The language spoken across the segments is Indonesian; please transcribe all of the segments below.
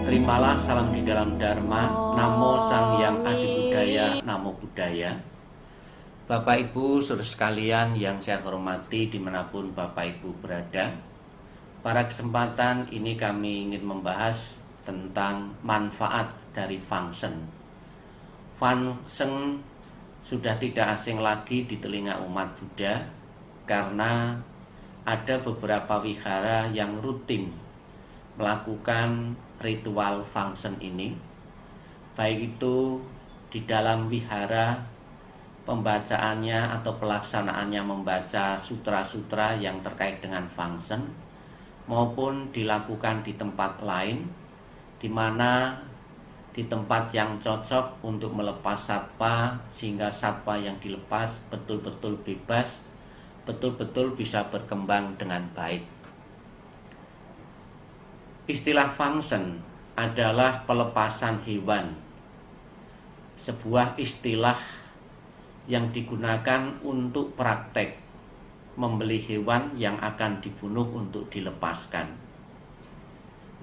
Terimalah salam di dalam Dharma. Namo Sang Hyang Adi Budaya, Namo Buddhaya. Bapak Ibu saudara sekalian yang saya hormati dimanapun Bapak Ibu berada, pada kesempatan ini kami ingin membahas tentang manfaat dari Fangsen. Fangsen sudah tidak asing lagi di telinga umat Buddha karena ada beberapa wihara yang rutin melakukan ritual Fangsen ini, baik itu di dalam wihara pembacaannya atau pelaksanaannya membaca sutra-sutra yang terkait dengan Fangsen, maupun dilakukan di tempat lain, di mana di tempat yang cocok untuk melepas satwa, sehingga satwa yang dilepas betul-betul bebas, betul-betul bisa berkembang dengan baik. Istilah Fangsen adalah pelepasan hewan, sebuah istilah yang digunakan untuk praktek membeli hewan yang akan dibunuh untuk dilepaskan.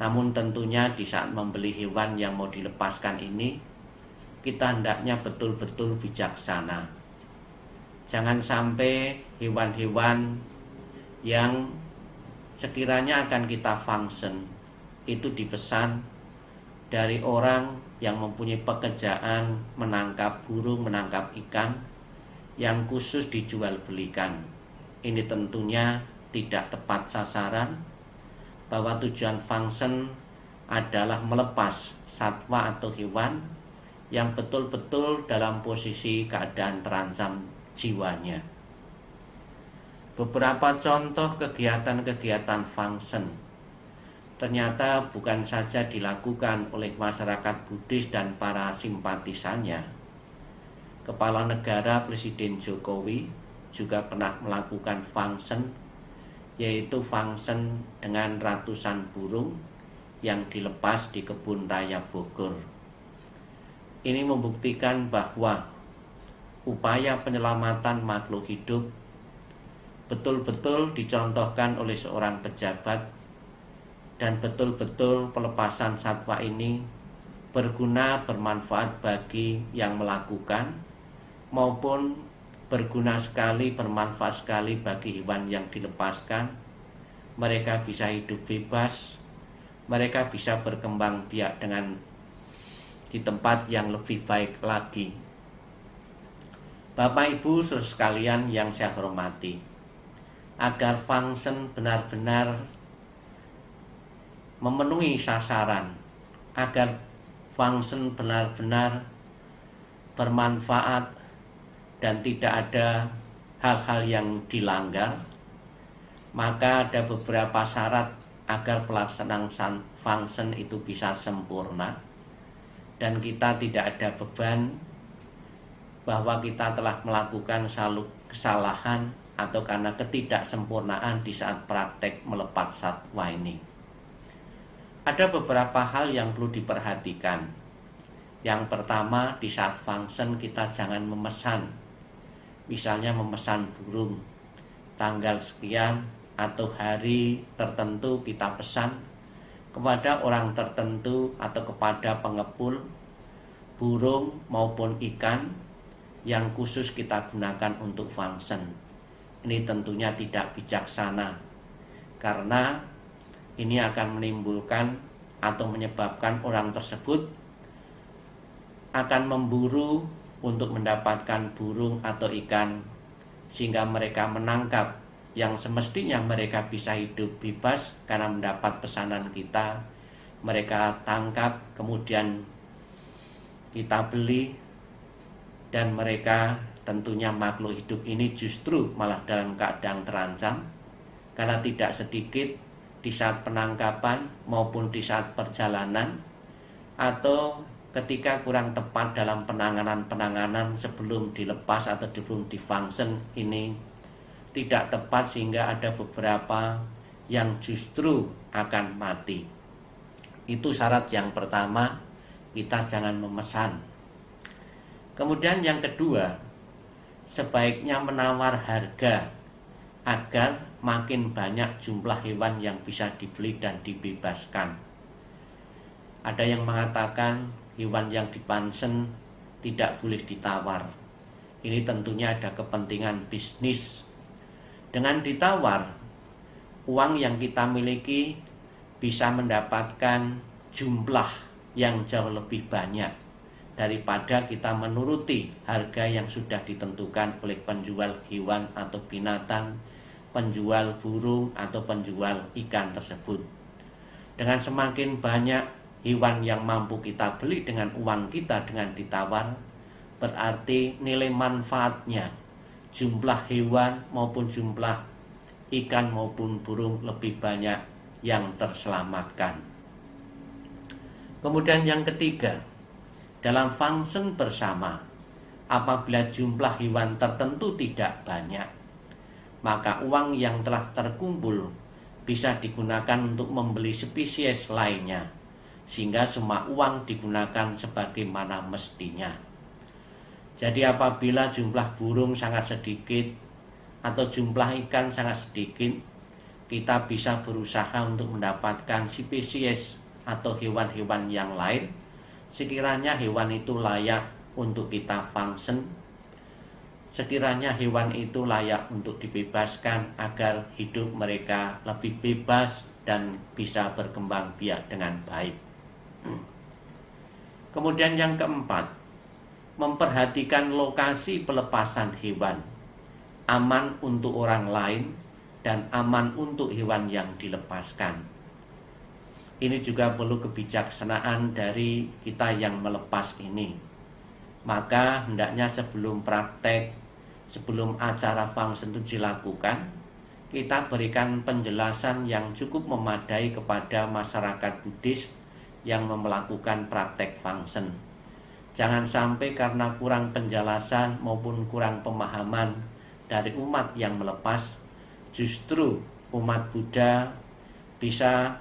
Namun tentunya di saat membeli hewan yang mau dilepaskan ini, kita hendaknya betul-betul bijaksana. Jangan sampai hewan-hewan yang sekiranya akan kita Fangsen itu dipesan dari orang yang mempunyai pekerjaan menangkap burung, menangkap ikan yang khusus dijual belikan. Ini tentunya tidak tepat sasaran, bahwa tujuan Fangsen adalah melepas satwa atau hewan yang betul-betul dalam posisi keadaan terancam jiwanya. Beberapa contoh kegiatan-kegiatan Fangsen ternyata bukan saja dilakukan oleh masyarakat Buddhis dan para simpatisannya. Kepala Negara Presiden Jokowi juga pernah melakukan Fangsen, yaitu Fangsen dengan ratusan burung yang dilepas di kebun raya Bogor. Ini membuktikan bahwa upaya penyelamatan makhluk hidup betul-betul dicontohkan oleh seorang pejabat, dan betul-betul pelepasan satwa ini berguna, bermanfaat bagi yang melakukan, maupun berguna sekali, bermanfaat sekali bagi hewan yang dilepaskan. Mereka bisa hidup bebas, mereka bisa berkembang biak dengan di tempat yang lebih baik lagi. Bapak Ibu saudara sekalian yang saya hormati, agar Fangsen benar-benar memenuhi sasaran, agar Fangsen benar-benar bermanfaat dan tidak ada hal-hal yang dilanggar, maka ada beberapa syarat agar pelaksanaan Fangsen itu bisa sempurna dan kita tidak ada beban bahwa kita telah melakukan satu kesalahan atau karena ketidaksempurnaan di saat praktek melepas satwa ini. Ada beberapa hal yang perlu diperhatikan. Yang pertama, di saat Fangsen kita jangan memesan. Misalnya memesan burung tanggal sekian atau hari tertentu, kita pesan kepada orang tertentu atau kepada pengepul burung maupun ikan yang khusus kita gunakan untuk Fangsen. Ini tentunya tidak bijaksana, karena ini akan menimbulkan atau menyebabkan orang tersebut akan memburu untuk mendapatkan burung atau ikan, sehingga mereka menangkap yang semestinya mereka bisa hidup bebas karena mendapat pesanan kita. Mereka tangkap, kemudian kita beli, dan mereka tentunya makhluk hidup ini justru malah dalam keadaan terancam, karena tidak sedikit di saat penangkapan maupun di saat perjalanan atau ketika kurang tepat dalam penanganan sebelum dilepas atau sebelum Fangsen ini tidak tepat, sehingga ada beberapa yang justru akan mati. Itu syarat yang pertama, kita jangan memesan. Kemudian yang kedua, sebaiknya menawar harga agar makin banyak jumlah hewan yang bisa dibeli dan dibebaskan. Ada yang mengatakan hewan yang dipansen tidak boleh ditawar. Ini tentunya ada kepentingan bisnis. Dengan ditawar, uang yang kita miliki bisa mendapatkan jumlah yang jauh lebih banyak daripada kita menuruti harga yang sudah ditentukan oleh penjual hewan atau binatang, penjual burung atau penjual ikan tersebut. Dengan semakin banyak hewan yang mampu kita beli dengan uang kita dengan ditawar, berarti nilai manfaatnya, jumlah hewan maupun jumlah ikan maupun burung lebih banyak yang terselamatkan. Kemudian yang ketiga, dalam fungsi bersama, apabila jumlah hewan tertentu tidak banyak, maka uang yang telah terkumpul bisa digunakan untuk membeli spesies lainnya, sehingga semua uang digunakan sebagaimana mestinya. Jadi apabila jumlah burung sangat sedikit atau jumlah ikan sangat sedikit, kita bisa berusaha untuk mendapatkan spesies atau hewan-hewan yang lain sekiranya hewan itu layak untuk kita fungsi, sekiranya hewan itu layak untuk dibebaskan agar hidup mereka lebih bebas dan bisa berkembang biak dengan baik. Kemudian yang keempat, memperhatikan lokasi pelepasan hewan, aman untuk orang lain dan aman untuk hewan yang dilepaskan. Ini juga perlu kebijaksanaan dari kita yang melepas ini. Maka hendaknya sebelum praktek, sebelum acara fungsi itu dilakukan, kita berikan penjelasan yang cukup memadai kepada masyarakat Buddhis yang melakukan praktek fungsi. Jangan sampai karena kurang penjelasan maupun kurang pemahaman dari umat yang melepas, justru umat Buddha bisa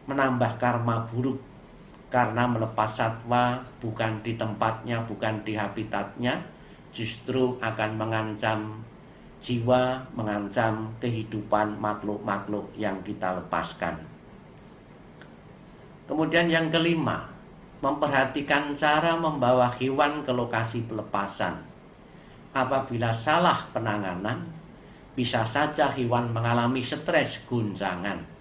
menambah karma buruk karena melepas satwa bukan di tempatnya, bukan di habitatnya, justru akan mengancam jiwa, mengancam kehidupan makhluk-makhluk yang kita lepaskan. Kemudian yang kelima, memperhatikan cara membawa hewan ke lokasi pelepasan. Apabila salah penanganan, bisa saja hewan mengalami stres, guncangan,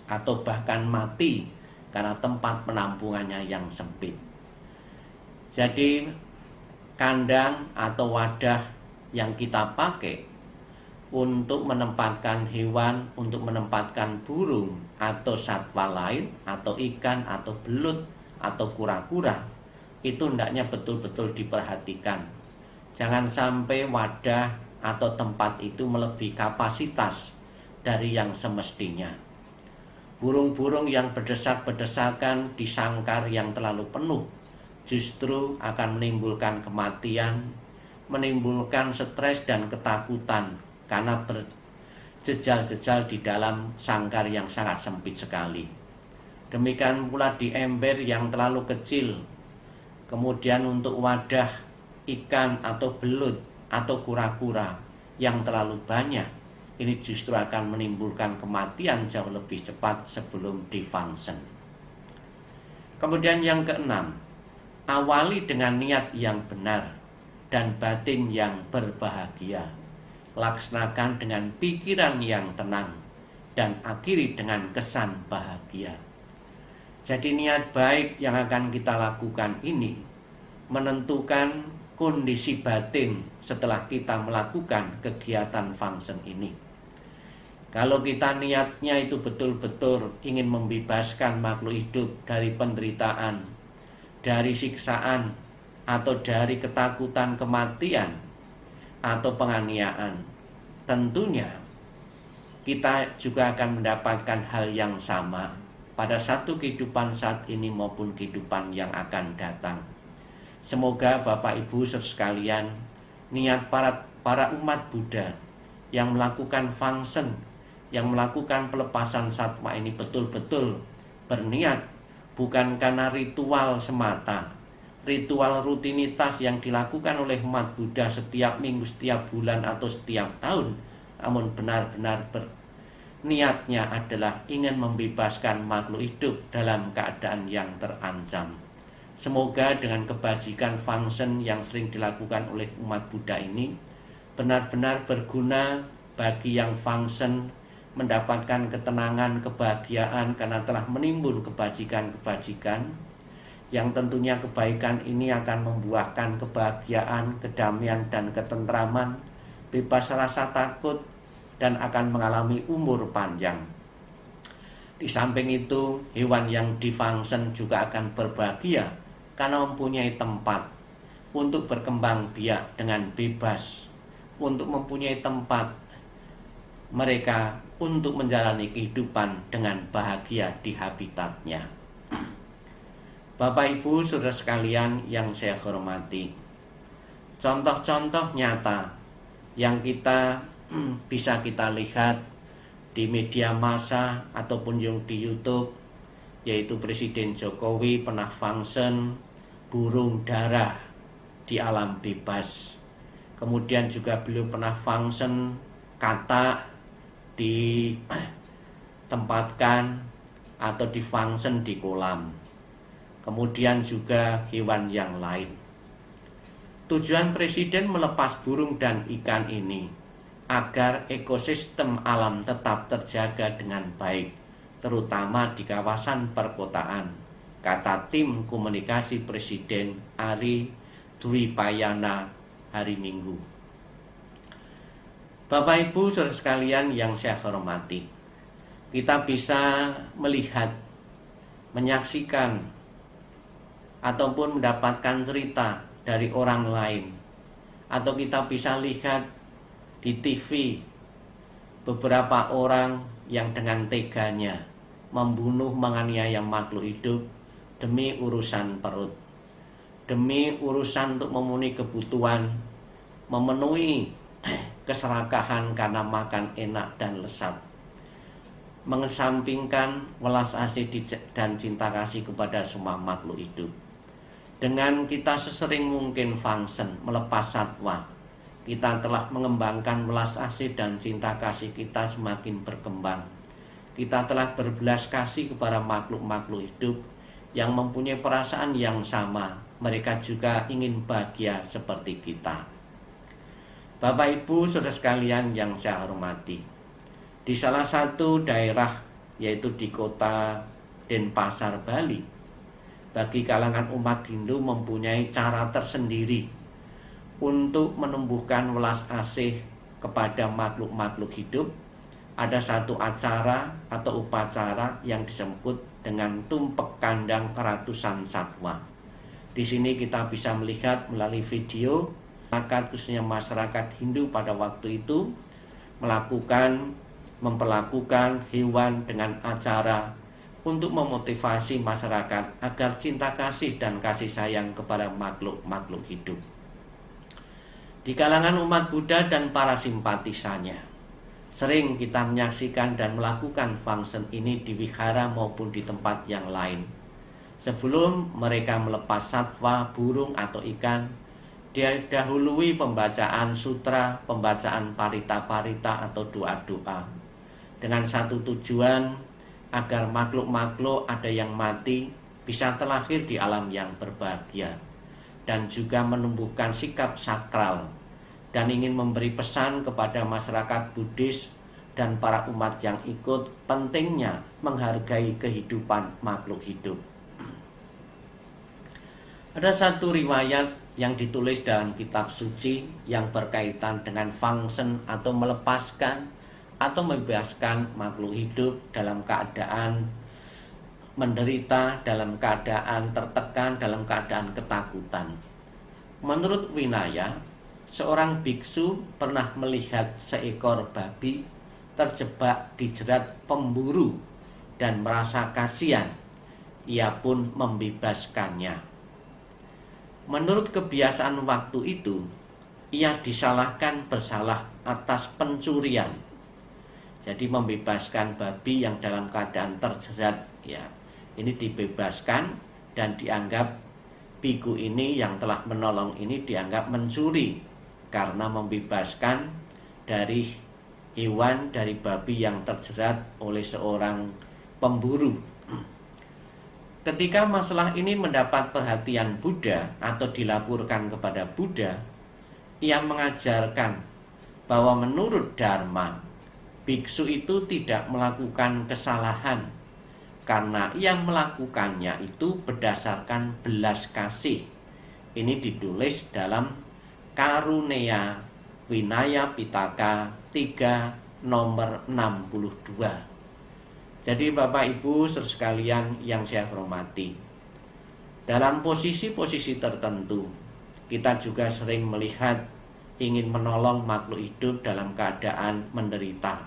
atau bahkan mati karena tempat penampungannya yang sempit. Jadi kandang atau wadah yang kita pakai untuk menempatkan hewan, untuk menempatkan burung atau satwa lain, atau ikan, atau belut, atau kura-kura, itu hendaknya betul-betul diperhatikan. Jangan sampai wadah atau tempat itu melebihi kapasitas dari yang semestinya. Burung-burung yang berdesak-berdesakan di sangkar yang terlalu penuh justru akan menimbulkan kematian, menimbulkan stres dan ketakutan karena berjejal-jejal di dalam sangkar yang sangat sempit sekali. Demikian pula di ember yang terlalu kecil. Kemudian untuk wadah ikan atau belut atau kura-kura yang terlalu banyak, ini justru akan menimbulkan kematian jauh lebih cepat sebelum difungsi. Kemudian yang keenam, awali dengan niat yang benar dan batin yang berbahagia. Laksanakan dengan pikiran yang tenang dan akhiri dengan kesan bahagia. Jadi niat baik yang akan kita lakukan ini menentukan kondisi batin setelah kita melakukan kegiatan fungsi ini. Kalau kita niatnya itu betul-betul ingin membebaskan makhluk hidup dari penderitaan, dari siksaan, atau dari ketakutan kematian, atau penganiayaan, tentunya kita juga akan mendapatkan hal yang sama pada satu kehidupan saat ini maupun kehidupan yang akan datang. Semoga Bapak Ibu sekalian, niat para umat Buddha yang melakukan fungsi, yang melakukan pelepasan satwa ini betul-betul berniat bukan karena ritual semata, ritual rutinitas yang dilakukan oleh umat Buddha setiap minggu, setiap bulan, atau setiap tahun, namun benar-benar niatnya adalah ingin membebaskan makhluk hidup dalam keadaan yang terancam. Semoga dengan kebajikan function yang sering dilakukan oleh umat Buddha ini benar-benar berguna bagi yang function mendapatkan ketenangan, kebahagiaan karena telah menimbun kebajikan-kebajikan, yang tentunya kebaikan ini akan membuahkan kebahagiaan, kedamaian, dan ketentraman, bebas rasa takut, dan akan mengalami umur panjang. Di samping itu, hewan yang difungsen juga akan berbahagia karena mempunyai tempat untuk berkembang biak dengan bebas, untuk mempunyai tempat mereka untuk menjalani kehidupan dengan bahagia di habitatnya. Bapak Ibu saudara sekalian yang saya hormati, contoh-contoh nyata yang bisa kita lihat di media massa ataupun yang di YouTube, yaitu Presiden Jokowi pernah function burung dara di alam bebas. Kemudian juga beliau pernah function katak ditempatkan atau difungsen di kolam. Kemudian juga hewan yang lain. Tujuan Presiden melepas burung dan ikan ini agar ekosistem alam tetap terjaga dengan baik, terutama di kawasan perkotaan, kata tim komunikasi Presiden Ari Dwipayana hari Minggu. Bapak Ibu saudara sekalian yang saya hormati, kita bisa melihat, menyaksikan, ataupun mendapatkan cerita dari orang lain, atau kita bisa lihat di TV beberapa orang yang dengan teganya membunuh, menganiaya makhluk hidup demi urusan perut, demi urusan untuk memenuhi kebutuhan, memenuhi keserakahan karena makan enak dan lezat, mengesampingkan welas asih dan cinta kasih kepada semua makhluk hidup. Dengan kita sesering mungkin function melepas satwa, kita telah mengembangkan welas asih dan cinta kasih kita semakin berkembang. Kita telah berbelas kasih kepada makhluk-makhluk hidup yang mempunyai perasaan yang sama. Mereka juga ingin bahagia seperti kita. Bapak Ibu saudara sekalian yang saya hormati, di salah satu daerah, yaitu di kota Denpasar, Bali, bagi kalangan umat Hindu mempunyai cara tersendiri untuk menumbuhkan welas asih kepada makhluk-makhluk hidup. Ada satu acara atau upacara yang disebut dengan tumpek kandang ratusan satwa. Di sini kita bisa melihat melalui video, khususnya masyarakat Hindu pada waktu itu memperlakukan hewan dengan acara untuk memotivasi masyarakat agar cinta kasih dan kasih sayang kepada makhluk-makhluk hidup. Di kalangan umat Buddha dan para simpatisannya, sering kita menyaksikan dan melakukan function ini di wihara maupun di tempat yang lain. Sebelum mereka melepas satwa, burung atau ikan, dia dahului pembacaan sutra, pembacaan parita-parita atau doa-doa, dengan satu tujuan agar makhluk-makhluk ada yang mati bisa terlahir di alam yang berbahagia, dan juga menumbuhkan sikap sakral dan ingin memberi pesan kepada masyarakat Buddhis dan para umat yang ikut pentingnya menghargai kehidupan makhluk hidup. Ada satu riwayat yang ditulis dalam kitab suci yang berkaitan dengan function atau melepaskan atau membebaskan makhluk hidup dalam keadaan menderita, dalam keadaan tertekan, dalam keadaan ketakutan. Menurut Vinaya, seorang biksu pernah melihat seekor babi terjebak di jerat pemburu dan merasa kasihan. Ia pun membebaskannya. Menurut kebiasaan waktu itu, ia disalahkan bersalah atas pencurian. Jadi membebaskan babi yang dalam keadaan terjerat, ya, ini dibebaskan dan dianggap biku ini yang telah menolong ini dianggap mencuri karena membebaskan dari hewan dari babi yang terjerat oleh seorang pemburu. Ketika masalah ini mendapat perhatian Buddha atau dilaporkan kepada Buddha, ia mengajarkan bahwa menurut Dharma, biksu itu tidak melakukan kesalahan karena yang melakukannya itu berdasarkan belas kasih. Ini ditulis dalam Karuneya Winaya Pitaka 3 nomor 62. Jadi Bapak Ibu sekalian yang saya hormati, dalam posisi-posisi tertentu kita juga sering melihat ingin menolong makhluk hidup dalam keadaan menderita.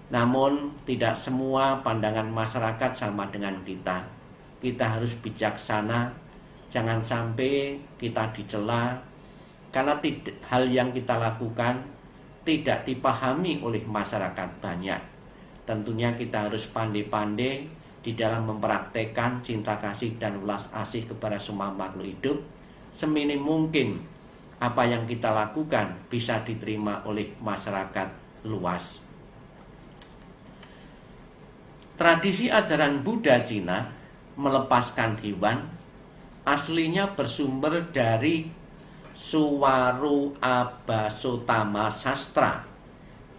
Namun tidak semua pandangan masyarakat sama dengan kita. Kita harus bijaksana, jangan sampai kita dicela karena hal yang kita lakukan tidak dipahami oleh masyarakat banyak. Tentunya kita harus pandai-pandai di dalam mempraktekkan cinta kasih dan welas asih kepada semua makhluk hidup. Seminim mungkin apa yang kita lakukan bisa diterima oleh masyarakat luas. Tradisi ajaran Buddha Cina melepaskan hewan aslinya bersumber dari Suwaru Abhasotama Sastra,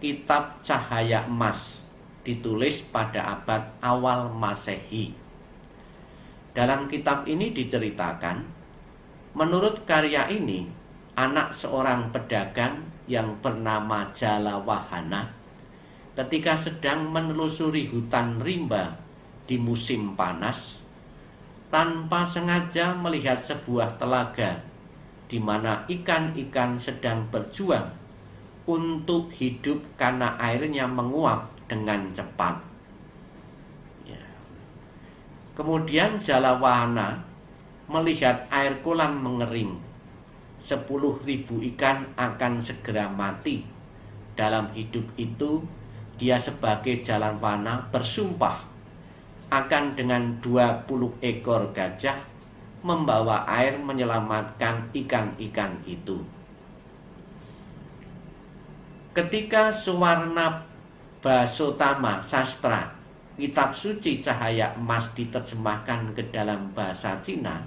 kitab cahaya emas, ditulis pada abad awal Masehi. Dalam kitab ini diceritakan, menurut karya ini, anak seorang pedagang yang bernama Jalawahana ketika sedang menelusuri hutan rimba di musim panas, tanpa sengaja melihat sebuah telaga di mana ikan-ikan sedang berjuang untuk hidup karena airnya menguap dengan cepat. Kemudian Jalawahana melihat air kolam mengering. 10.000 ikan akan segera mati. Dalam hidup itu, dia sebagai Jalawahana bersumpah akan dengan 20 ekor gajah membawa air menyelamatkan ikan-ikan itu. Ketika Suwarna Basotama Sastra, kitab suci cahaya emas, diterjemahkan ke dalam bahasa Cina,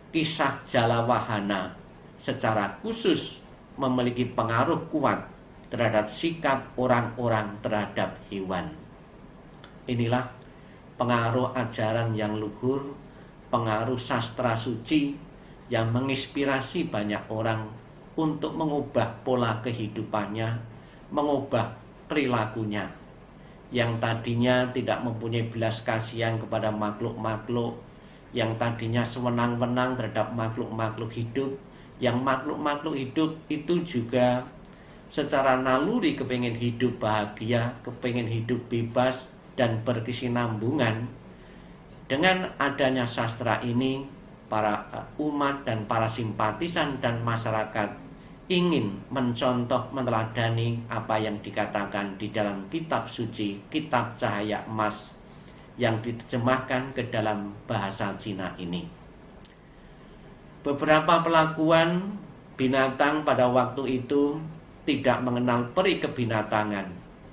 kisah Jalawahana secara khusus memiliki pengaruh kuat terhadap sikap orang-orang terhadap hewan. Inilah pengaruh ajaran yang luhur, pengaruh sastra suci yang menginspirasi banyak orang untuk mengubah pola kehidupannya, mengubah perilakunya. Yang tadinya tidak mempunyai belas kasihan kepada makhluk-makhluk, yang tadinya sewenang-wenang terhadap makhluk-makhluk hidup, yang makhluk-makhluk hidup itu juga secara naluri kepingin hidup bahagia, kepingin hidup bebas dan berkesinambungan. Dengan adanya sastra ini, para umat dan para simpatisan dan masyarakat ingin mencontoh, meneladani apa yang dikatakan di dalam kitab suci, kitab cahaya emas yang diterjemahkan ke dalam bahasa Cina ini. Beberapa pelakuan binatang pada waktu itu tidak mengenal peri kebinatangan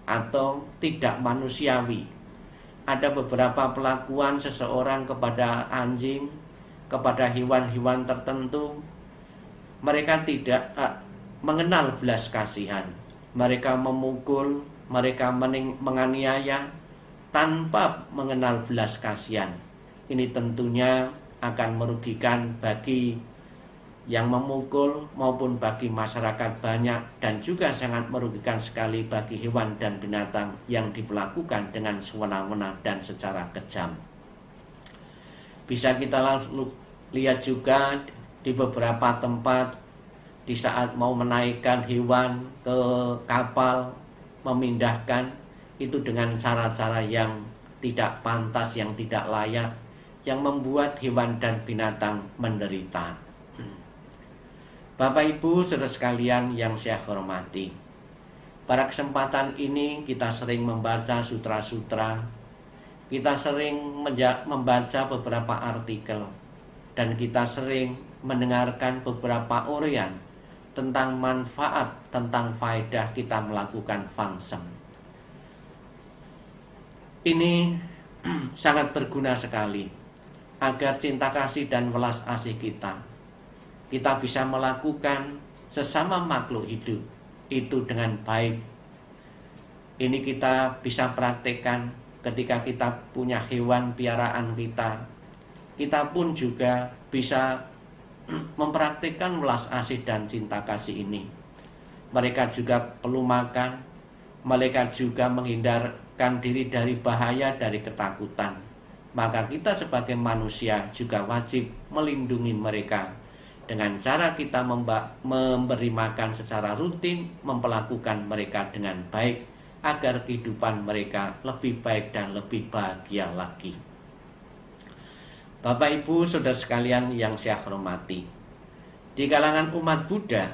atau tidak manusiawi. Ada beberapa pelakuan seseorang kepada anjing, kepada hewan-hewan tertentu, mereka tidak mengenal belas kasihan. Mereka memukul, mereka menganiaya tanpa mengenal belas kasihan. Ini tentunya akan merugikan bagi yang memukul maupun bagi masyarakat banyak, dan juga sangat merugikan sekali bagi hewan dan binatang yang diperlakukan dengan sewenang-wenang dan secara kejam. Bisa kita lalu lihat juga di beberapa tempat, di saat mau menaikkan hewan ke kapal, memindahkan itu dengan cara-cara yang tidak pantas, yang tidak layak, yang membuat hewan dan binatang menderita. Bapak Ibu saudara sekalian yang saya hormati, pada kesempatan ini kita sering membaca sutra-sutra, kita sering membaca beberapa artikel, dan kita sering mendengarkan beberapa uraian tentang manfaat, tentang faedah kita melakukan Fangsen. Ini sangat berguna sekali agar cinta kasih dan welas asih kita bisa melakukan sesama makhluk hidup itu dengan baik. Ini kita bisa praktekkan ketika kita punya hewan piaraan kita pun juga bisa mempraktikkan welas asih dan cinta kasih ini. Mereka juga perlu makan, mereka juga menghindarkan diri dari bahaya, dari ketakutan. Maka kita sebagai manusia juga wajib melindungi mereka dengan cara kita memberi makan secara rutin, memperlakukan mereka dengan baik agar kehidupan mereka lebih baik dan lebih bahagia lagi. Bapak Ibu Saudara sekalian yang saya hormati, di kalangan umat Buddha,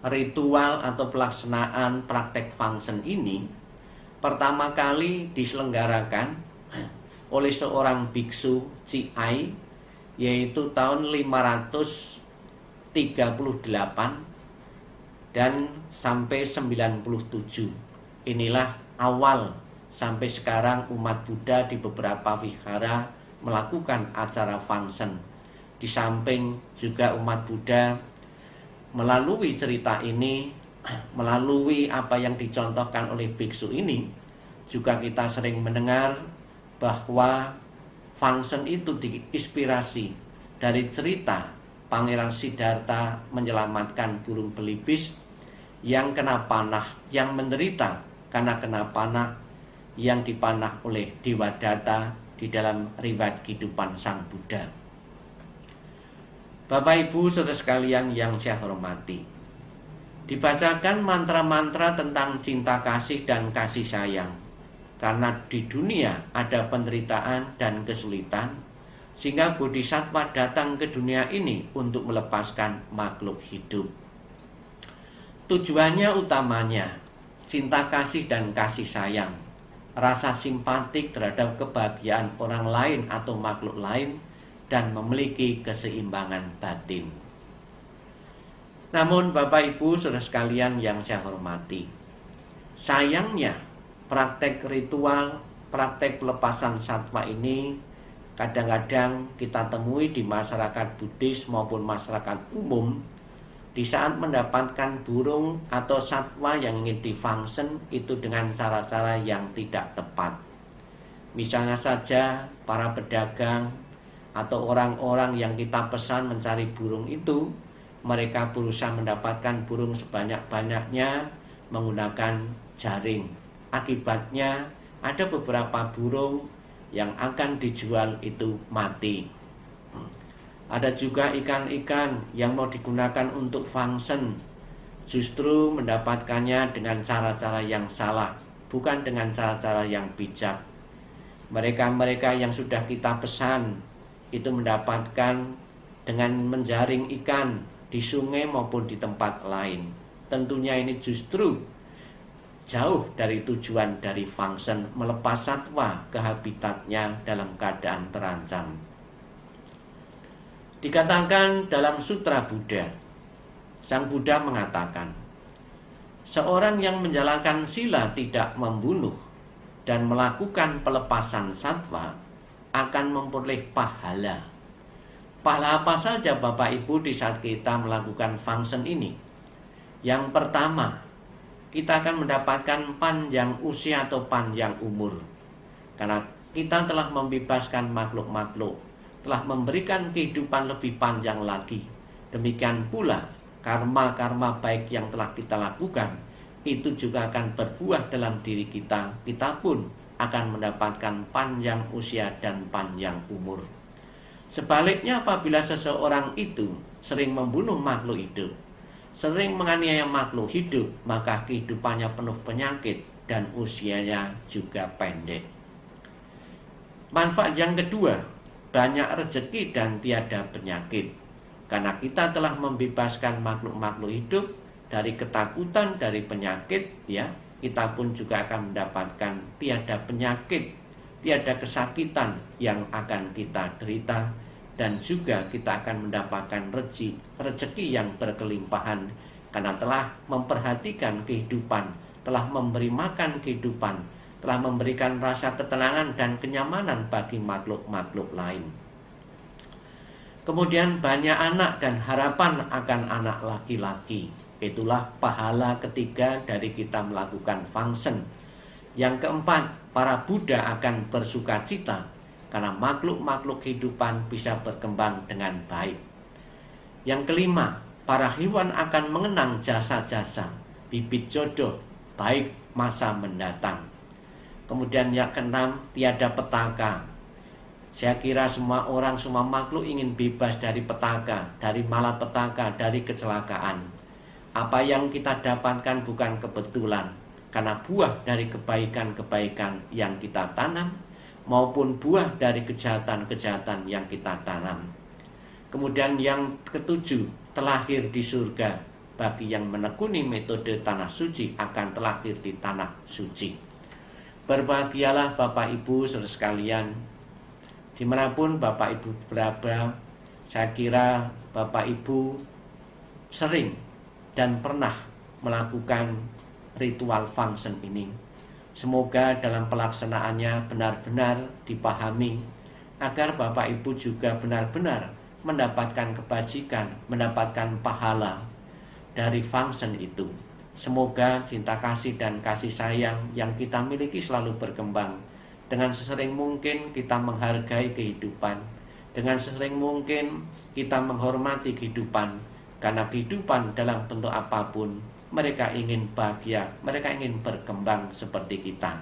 ritual atau pelaksanaan praktek Fangsen ini pertama kali diselenggarakan oleh seorang biksu Ci-ai, yaitu tahun 538 dan sampai 97. Inilah awal sampai sekarang umat Buddha di beberapa wihara melakukan acara Fangsen. Di samping juga umat Buddha melalui cerita ini, melalui apa yang dicontohkan oleh biksu ini, juga kita sering mendengar bahwa Fangsen itu diinspirasi dari cerita Pangeran Siddhartha menyelamatkan burung belibis yang kena panah, yang menderita karena kena panah yang dipanah oleh Dewa Datta di dalam riwayat kehidupan Sang Buddha. Bapak Ibu Saudara sekalian yang saya hormati, dibacakan mantra-mantra tentang cinta kasih dan kasih sayang, karena di dunia ada penderitaan dan kesulitan, sehingga Bodhisattva datang ke dunia ini untuk melepaskan makhluk hidup. Tujuannya utamanya cinta kasih dan kasih sayang, rasa simpatik terhadap kebahagiaan orang lain atau makhluk lain, dan memiliki keseimbangan batin. Namun Bapak Ibu Saudara sekalian yang saya hormati, sayangnya praktek ritual, praktek pelepasan satwa ini kadang-kadang kita temui di masyarakat Buddhis maupun masyarakat umum. Di saat mendapatkan burung atau satwa yang ingin difangsen itu dengan cara-cara yang tidak tepat. Misalnya saja para pedagang atau orang-orang yang kita pesan mencari burung itu, mereka berusaha mendapatkan burung sebanyak-banyaknya menggunakan jaring. Akibatnya ada beberapa burung yang akan dijual itu mati. Ada juga ikan-ikan yang mau digunakan untuk fangsen, justru mendapatkannya dengan cara-cara yang salah, bukan dengan cara-cara yang bijak. Mereka-mereka yang sudah kita pesan itu mendapatkan dengan menjaring ikan di sungai maupun di tempat lain. Tentunya ini justru jauh dari tujuan dari fangsen, melepas satwa ke habitatnya dalam keadaan terancam. Dikatakan dalam Sutra Buddha, Sang Buddha mengatakan, seorang yang menjalankan sila tidak membunuh dan melakukan pelepasan satwa akan memperoleh pahala. Pahala apa saja Bapak Ibu di saat kita melakukan fangsen ini? Yang pertama, kita akan mendapatkan panjang usia atau panjang umur, karena kita telah membebaskan makhluk-makhluk, telah memberikan kehidupan lebih panjang lagi. Demikian pula karma-karma baik yang telah kita lakukan itu juga akan berbuah dalam diri kita. Kita pun akan mendapatkan panjang usia dan panjang umur. Sebaliknya apabila seseorang itu sering membunuh makhluk hidup, sering menganiaya makhluk hidup, maka kehidupannya penuh penyakit dan usianya juga pendek. Manfaat yang kedua, banyak rezeki dan tiada penyakit. Karena kita telah membebaskan makhluk-makhluk hidup dari ketakutan, dari penyakit, ya, kita pun juga akan mendapatkan tiada penyakit, tiada kesakitan yang akan kita derita, dan juga kita akan mendapatkan rezeki yang berkelimpahan karena telah memperhatikan kehidupan, telah memberi makan kehidupan, telah memberikan rasa ketenangan dan kenyamanan bagi makhluk-makhluk lain. Kemudian banyak anak dan harapan akan anak laki-laki. Itulah pahala ketiga dari kita melakukan fungsi. Yang keempat, para Buddha akan bersukacita karena makhluk-makhluk kehidupan bisa berkembang dengan baik. Yang kelima, para hewan akan mengenang jasa-jasa, bibit jodoh, baik masa mendatang. Kemudian yang keenam, tiada petaka. Saya kira semua orang, semua makhluk ingin bebas dari petaka, dari malapetaka, dari kecelakaan. Apa yang kita dapatkan bukan kebetulan, karena buah dari kebaikan-kebaikan yang kita tanam, maupun buah dari kejahatan-kejahatan yang kita tanam. Kemudian yang ketujuh, terlahir di surga. Bagi yang menekuni metode tanah suci akan terlahir di tanah suci. Berbahagialah Bapak Ibu saudara sekalian, dimanapun Bapak Ibu berada. Saya kira Bapak Ibu sering dan pernah melakukan ritual fungsi ini. Semoga dalam pelaksanaannya benar-benar dipahami, agar Bapak Ibu juga benar-benar mendapatkan kebajikan, mendapatkan pahala dari fungsi itu. Semoga cinta kasih dan kasih sayang yang kita miliki selalu berkembang. Dengan sesering mungkin kita menghargai kehidupan, dengan sesering mungkin kita menghormati kehidupan, karena kehidupan dalam bentuk apapun, mereka ingin bahagia, mereka ingin berkembang seperti kita.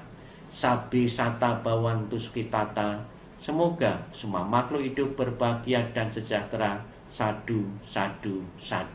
Sabi sata bawantu sukitata. Semoga semua makhluk hidup berbahagia dan sejahtera. Sadu, sadu, sadu.